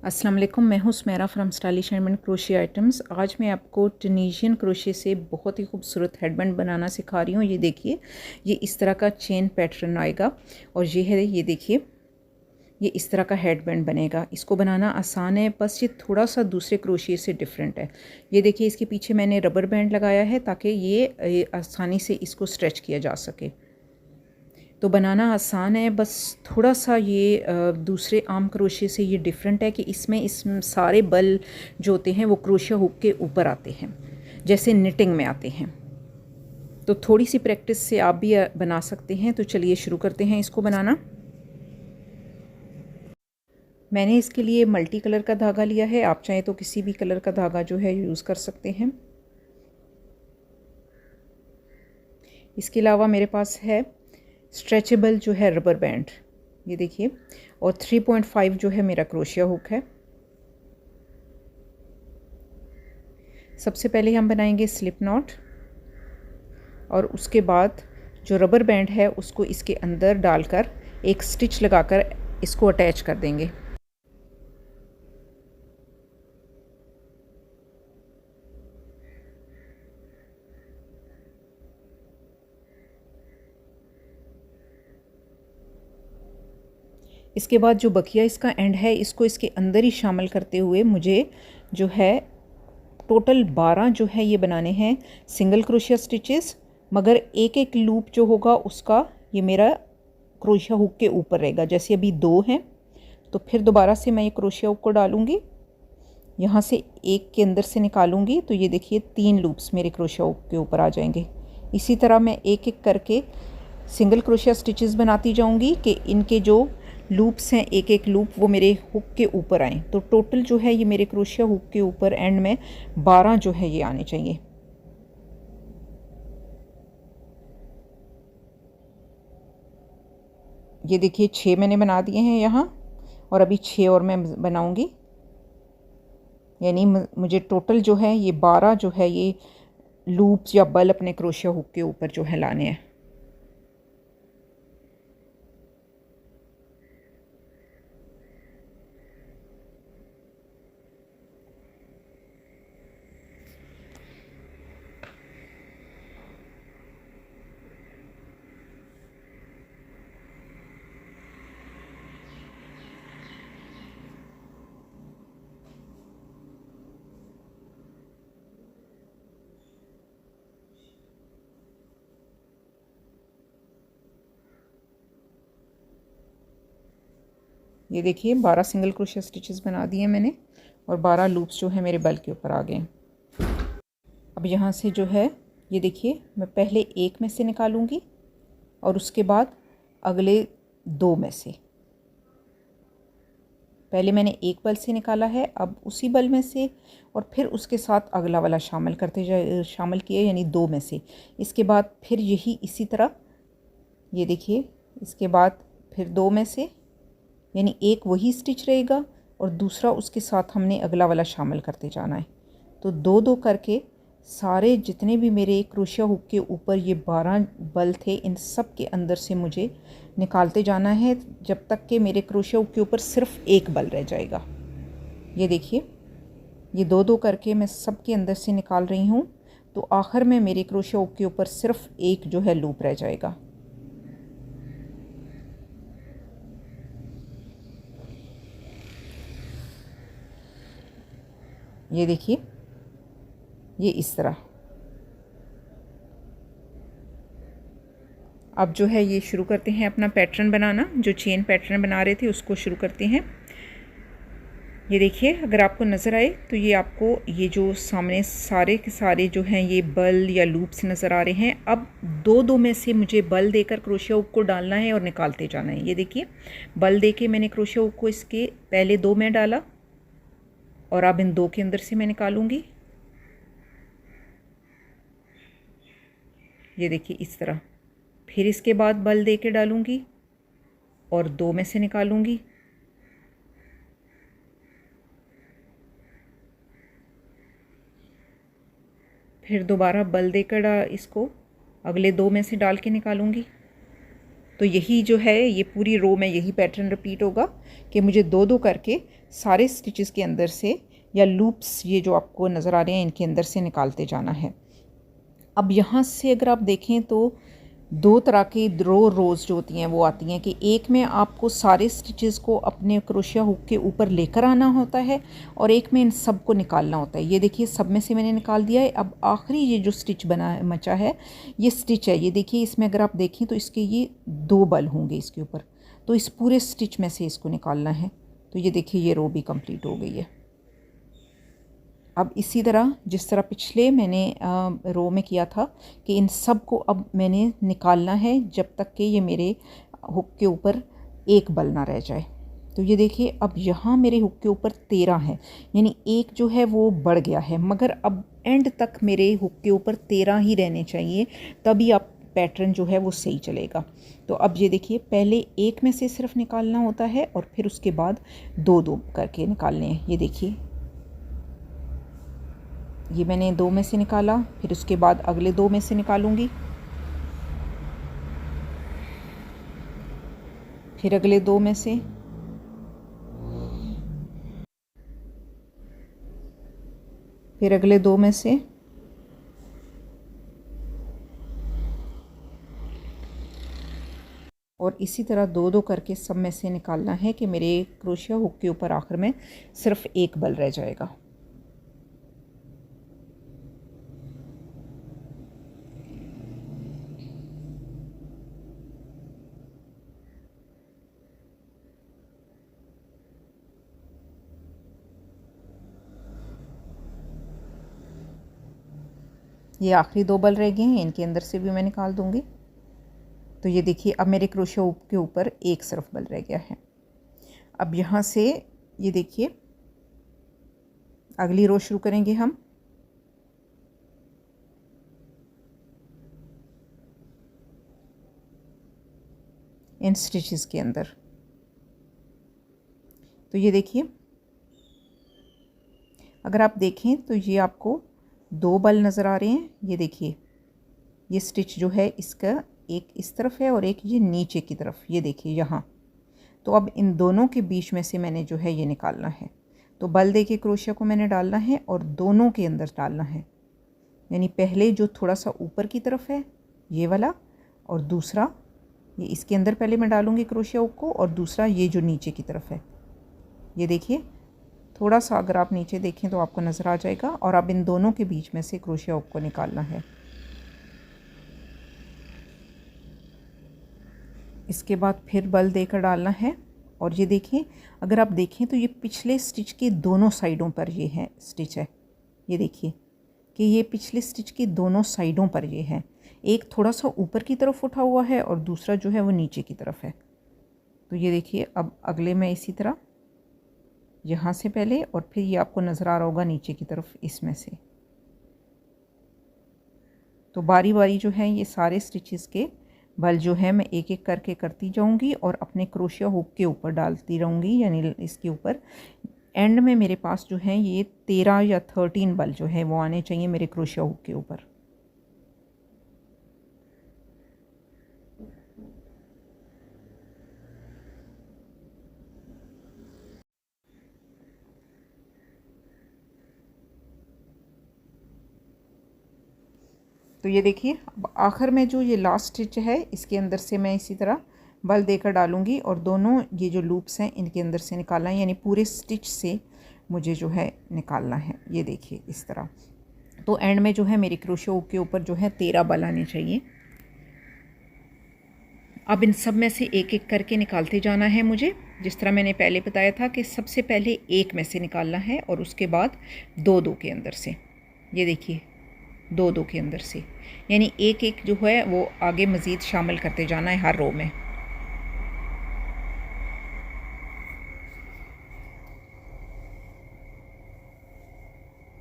अस्सलाम वालेकुम, मैं हूँ Sumera from stylish handmade crochet items. आज मैं आपको ट्यूनीशियन क्रोशे से बहुत ही खूबसूरत हेडबैंड बनाना सिखा रही हूँ। ये देखिए, ये इस तरह का चेन पैटर्न आएगा और ये है, ये देखिए, ये इस तरह का हेडबैंड बनेगा। इसको बनाना आसान है, बस ये थोड़ा सा दूसरे क्रोशे से डिफरेंट है। ये देखिए, इसके पीछे मैंने रबर बैंड लगाया है ताकि ये आसानी से इसको स्ट्रेच किया जा सके। तो बनाना आसान है, बस थोड़ा सा ये दूसरे आम क्रोशे से ये डिफरेंट है कि इसमें सारे बल जो होते हैं वो क्रोशा हुक के ऊपर आते हैं, जैसे निटिंग में आते हैं। तो थोड़ी सी प्रैक्टिस से आप भी बना सकते हैं। तो चलिए शुरू करते हैं इसको बनाना। मैंने इसके लिए मल्टी कलर का धागा लिया है, आप चाहें तो किसी भी कलर का धागा जो है यूज़ कर सकते हैं। इसके अलावा मेरे पास है स्ट्रेचेबल जो है रबर बैंड, ये देखिए, और 3.5 जो है मेरा क्रोशिया हुक है। सबसे पहले हम बनाएंगे स्लिप नॉट और उसके बाद जो रबर बैंड है उसको इसके अंदर डालकर एक स्टिच लगाकर इसको अटैच कर देंगे। इसके बाद जो बकिया इसका एंड है इसको इसके अंदर ही शामिल करते हुए मुझे जो है टोटल 12 जो है ये बनाने हैं सिंगल क्रोशिया स्टिचेस, मगर एक एक लूप जो होगा उसका ये मेरा क्रोशिया हुक के ऊपर रहेगा। जैसे अभी 2 हैं तो फिर दोबारा से मैं ये क्रोशिया हुक को डालूँगी, यहाँ से एक के अंदर से निकालूँगी तो ये देखिए 3 लूप्स मेरे क्रोशिया हुक के ऊपर आ जाएंगे। इसी तरह मैं एक एक करके सिंगल क्रोशिया स्टिचेस बनाती जाऊँगी कि इनके जो लूप्स हैं एक एक लूप वो मेरे हुक के ऊपर आएँ। तो टोटल जो है ये मेरे क्रोशिया हुक के ऊपर एंड में 12 जो है ये आने चाहिए। ये देखिए 6 मैंने बना दिए हैं यहाँ, और अभी 6 और मैं बनाऊँगी। यानी मुझे टोटल जो है ये 12 जो है ये लूप्स या बल अपने क्रोशिया हुक के ऊपर जो है लाने हैं। ये देखिए 12 सिंगल क्रोशिया स्टिचेस बना दिए मैंने और 12 लूप्स जो है मेरे बल के ऊपर आ गए। अब यहाँ से जो है ये देखिए मैं पहले एक में से निकालूंगी और उसके बाद अगले 2 में से। पहले मैंने एक बल से निकाला है, अब उसी बल में से और फिर उसके साथ अगला वाला शामिल किए, यानी 2 में से। इसके बाद फिर यही इसी तरह ये देखिए, इसके बाद फिर 2 में से, यानी एक वही स्टिच रहेगा और दूसरा उसके साथ हमने अगला वाला शामिल करते जाना है। तो 2-2 करके सारे जितने भी मेरे क्रोशिया हुक के ऊपर ये 12 बल थे इन सब के अंदर से मुझे निकालते जाना है जब तक कि मेरे क्रोशिया हुक के ऊपर सिर्फ एक बल रह जाएगा। ये देखिए, ये 2-2 करके मैं सब के अंदर से निकाल रही हूँ, तो आखिर में मेरे क्रोशिया हुक के ऊपर सिर्फ एक जो है लूप रह जाएगा। ये देखिए, ये इस तरह। अब जो है ये शुरू करते हैं अपना पैटर्न बनाना। जो चेन पैटर्न बना रहे थे उसको शुरू करते हैं। ये देखिए, अगर आपको नज़र आए तो ये आपको ये जो सामने सारे के सारे जो हैं ये बल या लूप्स नज़र आ रहे हैं। अब 2-2 में से मुझे बल देकर क्रोशिया हुक को डालना है और निकालते जाना है। ये देखिए, बल देके मैंने क्रोशिया हुक को इसके पहले 2 में डाला और अब इन 2 के अंदर से मैं निकालूंगी। ये देखिए इस तरह। फिर इसके बाद बल दे के डालूंगी और 2 में से निकालूंगी। फिर दोबारा बल देकर इसको अगले 2 में से डाल के निकालूंगी। तो यही जो है ये पूरी रो में यही पैटर्न रिपीट होगा कि मुझे दो दो करके सारे स्टिचेस के अंदर से या लूप्स ये जो आपको नज़र आ रहे हैं इनके अंदर से निकालते जाना है। अब यहाँ से अगर आप देखें तो दो तरह की रोज़ जो होती हैं वो आती हैं कि एक में आपको सारे स्टिचेस को अपने क्रोशिया हुक के ऊपर लेकर आना होता है और एक में इन सब को निकालना होता है। ये देखिए सब में से मैंने निकाल दिया है। अब आखिरी ये जो स्टिच बना मचा है ये स्टिच है, ये देखिए इसमें अगर आप देखें तो इसके ये दो बल होंगे इसके ऊपर, तो इस पूरे स्टिच में से इसको निकालना है। तो ये देखिए ये रो भी कंप्लीट हो गई है। अब इसी तरह जिस तरह पिछले मैंने रो में किया था कि इन सब को अब मैंने निकालना है जब तक कि ये मेरे हुक के ऊपर एक बल ना रह जाए। तो ये देखिए अब यहाँ मेरे हुक के ऊपर 13 है, यानी एक जो है वो बढ़ गया है, मगर अब एंड तक मेरे हुक के ऊपर 13 ही रहने चाहिए, तभी आप पैटर्न जो है वो सही चलेगा। तो अब ये देखिए पहले एक में से सिर्फ निकालना होता है और फिर उसके बाद दो दो करके निकालने हैं। ये देखिए ये मैंने दो में से निकाला, फिर उसके बाद अगले दो में से निकालूंगी, फिर अगले दो में से, फिर अगले दो में से, और इसी तरह दो दो करके सब में से निकालना है कि मेरे क्रोशिया हुक के ऊपर आखिर में सिर्फ एक बल रह जाएगा। ये आखिरी दो बल रह गए हैं, इनके अंदर से भी मैं निकाल दूंगी। तो ये देखिए अब मेरे क्रोशिया हुक के ऊपर एक सिर्फ बल रह गया है। अब यहाँ से ये देखिए अगली रो शुरू करेंगे हम। इन स्टिचेस के अंदर तो ये देखिए अगर आप देखें तो ये आपको दो बल नज़र आ रहे हैं। ये देखिए ये स्टिच जो है इसका एक इस तरफ है और एक ये नीचे की तरफ, ये देखिए यहाँ। तो अब इन दोनों के बीच में से मैंने जो है ये निकालना है। तो बल दे के क्रोशिया को मैंने डालना है और दोनों के अंदर डालना है, यानी पहले जो थोड़ा सा ऊपर की तरफ है ये वाला, और दूसरा ये इसके अंदर पहले मैं डालूँगी क्रोशिया हुक को, और दूसरा ये जो नीचे की तरफ है। ये देखिए थोड़ा सा अगर आप नीचे देखें तो आपको नज़र आ जाएगा, और अब इन दोनों के बीच में से क्रोशिया हुक को निकालना है। इसके बाद फिर बल देकर डालना है, और ये देखिए अगर आप देखें तो ये पिछले स्टिच के दोनों साइडों पर ये है स्टिच है। ये देखिए कि ये पिछले स्टिच के दोनों साइडों पर ये है, एक थोड़ा सा ऊपर की तरफ उठा हुआ है और दूसरा जो है वो नीचे की तरफ है। तो ये देखिए अब अगले में इसी तरह यहाँ से पहले, और फिर ये आपको नज़र आ रहा होगा नीचे की तरफ इसमें से। तो बारी बारी जो है ये सारे स्टिचेस के बल जो है मैं एक एक करके करती जाऊंगी और अपने क्रोशिया हुक के ऊपर डालती रहूँगी, यानी इसके ऊपर एंड में मेरे पास जो है ये 13 या 13 बल जो है वो आने चाहिए मेरे क्रोशिया हुक के ऊपर। तो ये देखिए आखिर में जो ये लास्ट स्टिच है इसके अंदर से मैं इसी तरह बल देकर डालूंगी और दोनों ये जो लूप्स हैं इनके अंदर से निकालना है, यानी पूरे स्टिच से मुझे जो है निकालना है। ये देखिए इस तरह। तो एंड में जो है मेरी क्रोशिया हुक के ऊपर जो है 13 बल आने चाहिए। अब इन सब में से एक एक करके निकालते जाना है मुझे, जिस तरह मैंने पहले बताया था कि सबसे पहले एक में से निकालना है और उसके बाद दो दो के अंदर से। ये देखिए दो दो के अंदर से, यानी एक एक जो है वो आगे मज़ीद शामिल करते जाना है हर रो में।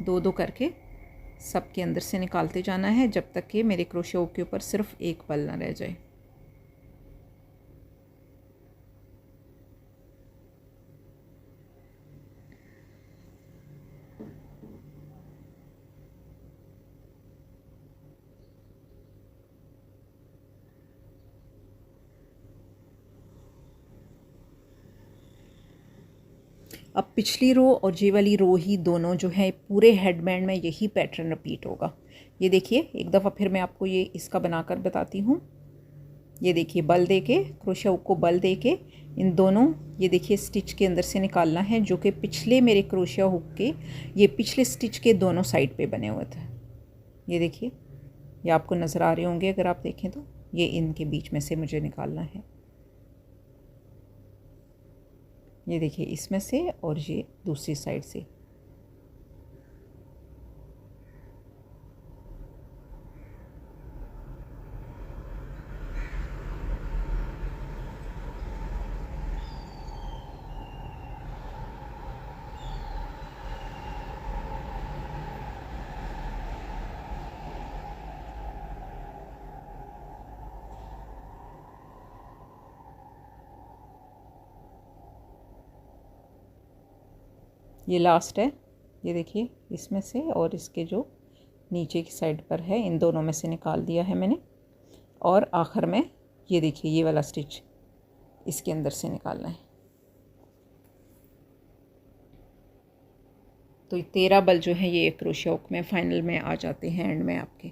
दो दो करके सब के अंदर से निकालते जाना है जब तक कि मेरे क्रोशिया हुक के ऊपर सिर्फ एक बल ना रह जाए। अब पिछली रो और ये वाली रो ही दोनों जो है पूरे हेडबैंड में यही पैटर्न रिपीट होगा। ये देखिए एक दफ़ा फिर मैं आपको ये इसका बनाकर बताती हूँ। ये देखिए बल दे के, क्रोशिया हुक को बल दे के इन दोनों, ये देखिए स्टिच के अंदर से निकालना है, जो कि पिछले मेरे क्रोशिया हुक के ये पिछले स्टिच के दोनों साइड पे बने हुए थे। ये देखिए, ये आपको नज़र आ रहे होंगे अगर आप देखें तो। ये इनके बीच में से मुझे निकालना है। ये देखिए इसमें से और ये दूसरी साइड से। ये लास्ट है, ये देखिए इसमें से और इसके जो नीचे की साइड पर है, इन दोनों में से निकाल दिया है मैंने। और आखिर में ये देखिए ये वाला स्टिच इसके अंदर से निकालना है। तो 13 बल जो है ये क्रोशिया हुक में फाइनल में आ जाते हैं एंड में आपके।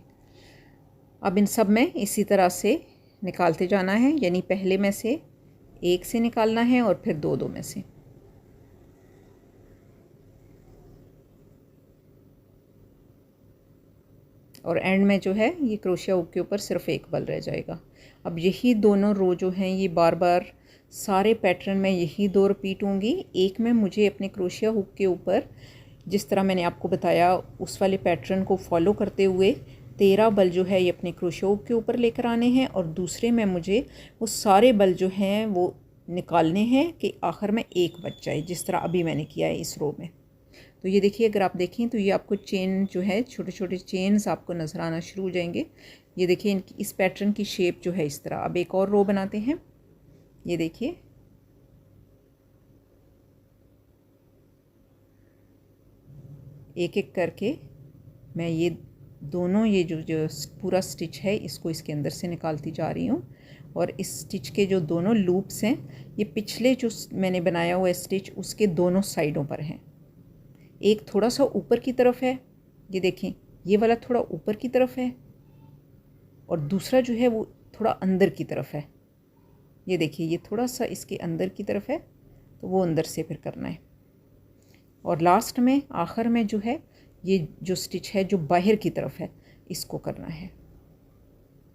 अब इन सब में इसी तरह से निकालते जाना है, यानी पहले में से एक से निकालना है और फिर दो दो में से। और एंड में जो है ये क्रोशिया हुक के ऊपर सिर्फ एक बल रह जाएगा। अब यही दोनों रो जो हैं ये बार बार सारे पैटर्न में यही दो रिपीट होंगी। एक में मुझे अपने क्रोशिया हुक के ऊपर जिस तरह मैंने आपको बताया उस वाले पैटर्न को फॉलो करते हुए 13 बल जो है ये अपने क्रोशिया हुक के ऊपर लेकर आने हैं, और दूसरे में मुझे वो सारे बल जो हैं वो निकालने हैं कि आखिर में एक बच जाए, जिस तरह अभी मैंने किया है इस रो में। तो ये देखिए अगर आप देखें तो ये आपको चेन जो है छोटे छोटे चेन्स आपको नज़र आना शुरू हो जाएंगे। ये देखिए इनकी इस पैटर्न की शेप जो है इस तरह। अब एक और रो बनाते हैं। ये देखिए एक एक करके मैं ये दोनों ये जो पूरा स्टिच है इसको इसके अंदर से निकालती जा रही हूँ। और इस स्टिच के जो दोनों लूप्स हैं ये पिछले जो मैंने बनाया हुआ स्टिच उसके दोनों साइडों पर हैं। एक थोड़ा सा ऊपर की तरफ है, ये देखें ये वाला थोड़ा ऊपर की तरफ है, और दूसरा जो है वो थोड़ा अंदर की तरफ है। ये देखिए ये थोड़ा सा इसके अंदर की तरफ है, तो वो अंदर से फिर करना है। और लास्ट में आखिर में जो है ये जो स्टिच है जो बाहर की तरफ है इसको करना है।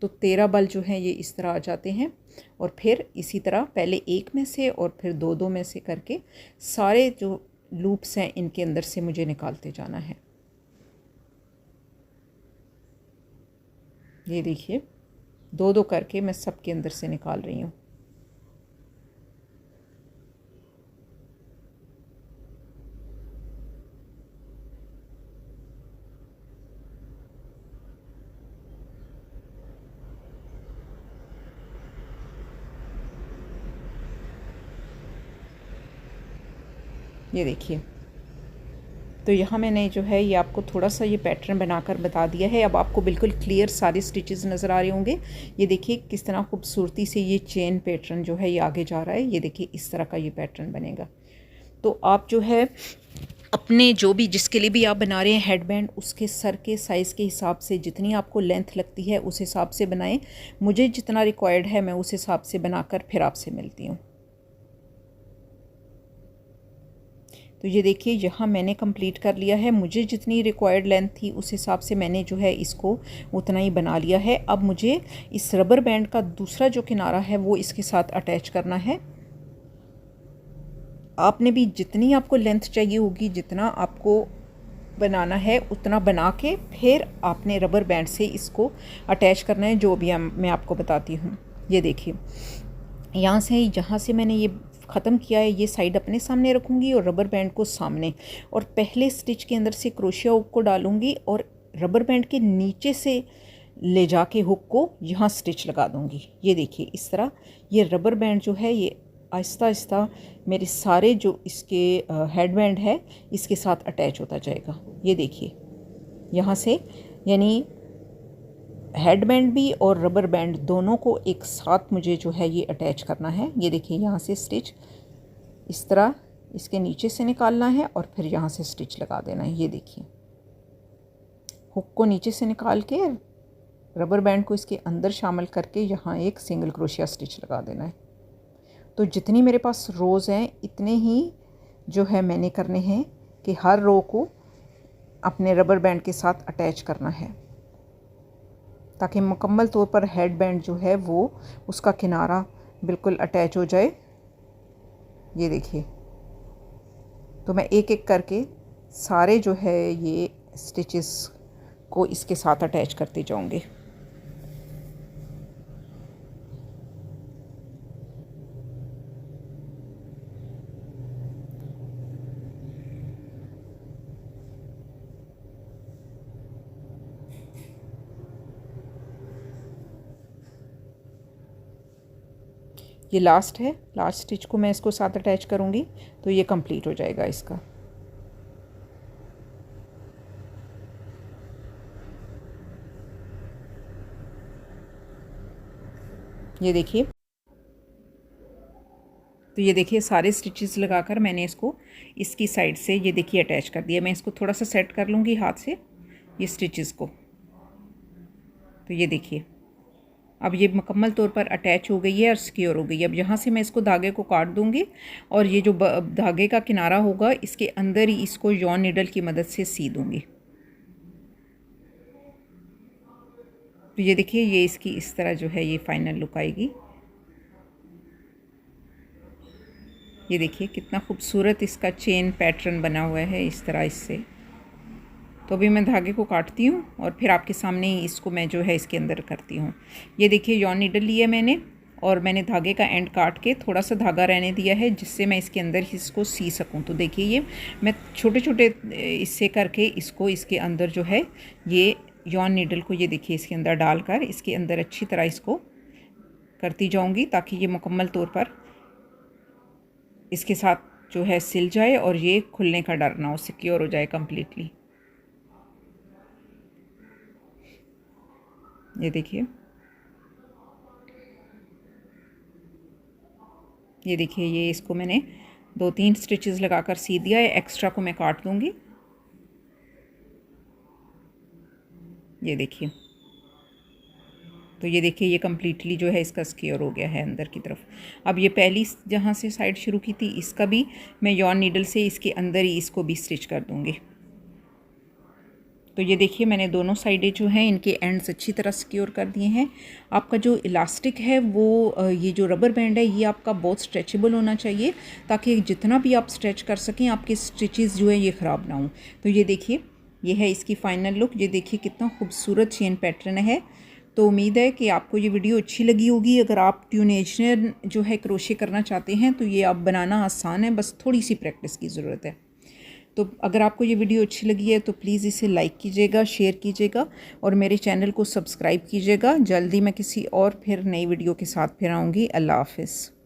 तो 13 बल जो हैं ये इस तरह आ जाते हैं। और फिर इसी तरह पहले एक में से और फिर दो दो में से करके सारे जो लूप्स हैं इनके अंदर से मुझे निकालते जाना है। ये देखिए दो दो करके मैं सबके अंदर से निकाल रही हूँ। ये देखिए तो यहाँ मैंने जो है ये आपको थोड़ा सा ये पैटर्न बनाकर बता दिया है। अब आपको बिल्कुल क्लियर सारे स्टिचेस नज़र आ रहे होंगे। ये देखिए किस तरह खूबसूरती से ये चेन पैटर्न जो है ये आगे जा रहा है। ये देखिए इस तरह का ये पैटर्न बनेगा। तो आप जो है अपने जो भी जिसके लिए भी आप बना रहे हैं हेडबैंड उसके सर के साइज़ के हिसाब से जितनी आपको लेंथ लगती है उस हिसाब से बनाएं। मुझे जितना रिक्वायर्ड है मैं उस हिसाब से बनाकर फिर आपसे मिलती हूँ। तो ये देखिए यहाँ मैंने कंप्लीट कर लिया है। मुझे जितनी रिक्वायर्ड लेंथ थी उस हिसाब से मैंने जो है इसको उतना ही बना लिया है। अब मुझे इस रबर बैंड का दूसरा जो किनारा है वो इसके साथ अटैच करना है। आपने भी जितनी आपको लेंथ चाहिए होगी, जितना आपको बनाना है उतना बना के फिर आपने रबर बैंड से इसको अटैच करना है, जो भी मैं आपको बताती हूँ। ये देखिए यहाँ से जहाँ से मैंने ये ख़त्म किया है ये साइड अपने सामने रखूँगी और रबर बैंड को सामने, और पहले स्टिच के अंदर से क्रोशिया हुक को डालूँगी और रबर बैंड के नीचे से ले जाके हुक को यहाँ स्टिच लगा दूँगी। ये देखिए इस तरह ये रबर बैंड जो है ये आहिस्ता आहिस्ता मेरे सारे जो इसके हेडबैंड है इसके साथ अटैच होता जाएगा। ये देखिए यहाँ से यानी हेडबैंड भी और रबर बैंड दोनों को एक साथ मुझे जो है ये अटैच करना है। ये देखिए यहाँ से स्टिच इस तरह इसके नीचे से निकालना है और फिर यहाँ से स्टिच लगा देना है। ये देखिए, हुक को नीचे से निकाल के रबर बैंड को इसके अंदर शामिल करके यहाँ एक सिंगल क्रोशिया स्टिच लगा देना है। तो जितनी मेरे पास रोज़ हैं इतने ही जो है मैंने करने हैं कि हर रो को अपने रबर बैंड के साथ अटैच करना है, ताकि मुकम्मल तौर पर हेड बैंड जो है वो उसका किनारा बिल्कुल अटैच हो जाए। ये देखिए, तो मैं एक एक करके सारे जो है ये स्टिचेस को इसके साथ अटैच करते जाऊंगी। ये लास्ट है, लास्ट स्टिच को मैं इसको साथ अटैच करूँगी तो ये कंप्लीट हो जाएगा इसका। ये देखिए, तो ये देखिए सारे स्टिचेस लगाकर मैंने इसको इसकी साइड से ये देखिए अटैच कर दिया। मैं इसको थोड़ा सा सेट कर लूँगी हाथ से ये स्टिचेस को। तो ये देखिए अब ये मुकम्मल तौर पर अटैच हो गई है और सिक्योर हो गई है। अब यहाँ से मैं इसको धागे को काट दूँगी और ये जो धागे का किनारा होगा इसके अंदर ही इसको यॉन नीडल की मदद से सी दूँगी। तो ये देखिए, ये इसकी इस तरह जो है ये फाइनल लुक आएगी। ये देखिए कितना खूबसूरत इसका चेन पैटर्न बना हुआ है इस तरह इससे। तो अभी मैं धागे को काटती हूँ और फिर आपके सामने ही इसको मैं जो है इसके अंदर करती हूँ। ये देखिए यॉन नीडल लिया मैंने और मैंने धागे का एंड काट के थोड़ा सा धागा रहने दिया है जिससे मैं इसके अंदर ही इसको सी सकूँ। तो देखिए ये मैं छोटे छोटे इससे करके इसको इसके अंदर जो है ये यॉन नीडल को ये देखिए इसके अंदर डालकर इसके अंदर अच्छी तरह इसको करती जाऊँगी ताकि ये मुकम्मल तौर पर इसके साथ जो है सिल जाए और ये खुलने का डर ना हो, सिक्योर हो जाए कम्प्लीटली। ये देखिए, ये देखिए ये इसको मैंने 2-3 स्टिचेस लगाकर सी दिया है। एक्स्ट्रा को मैं काट दूंगी। ये देखिए, तो ये देखिए ये कम्प्लीटली जो है इसका सिक्योर हो गया है अंदर की तरफ। अब ये पहली जहाँ से साइड शुरू की थी इसका भी मैं यॉन नीडल से इसके अंदर ही इसको भी स्टिच कर दूंगी। तो ये देखिए मैंने दोनों साइडें जो हैं इनके एंड्स अच्छी तरह सिक्योर कर दिए हैं। आपका जो इलास्टिक है वो ये जो रबर बैंड है ये आपका बहुत स्ट्रेचेबल होना चाहिए ताकि जितना भी आप स्ट्रेच कर सकें आपके स्टिचेस जो है ये ख़राब ना हों। तो ये देखिए ये है इसकी फ़ाइनल लुक। ये देखिए कितना खूबसूरत चेन पैटर्न है। तो उम्मीद है कि आपको ये वीडियो अच्छी लगी होगी। अगर आप ट्यूनेजर जो है क्रोशे करना चाहते हैं तो ये आप बनाना आसान है, बस थोड़ी सी प्रैक्टिस की ज़रूरत है। तो अगर आपको ये वीडियो अच्छी लगी है तो प्लीज़ इसे लाइक कीजिएगा, शेयर कीजिएगा और मेरे चैनल को सब्सक्राइब कीजिएगा। जल्दी मैं किसी और फिर नई वीडियो के साथ फिर आऊँगी। अल्लाह हाफ़िज़।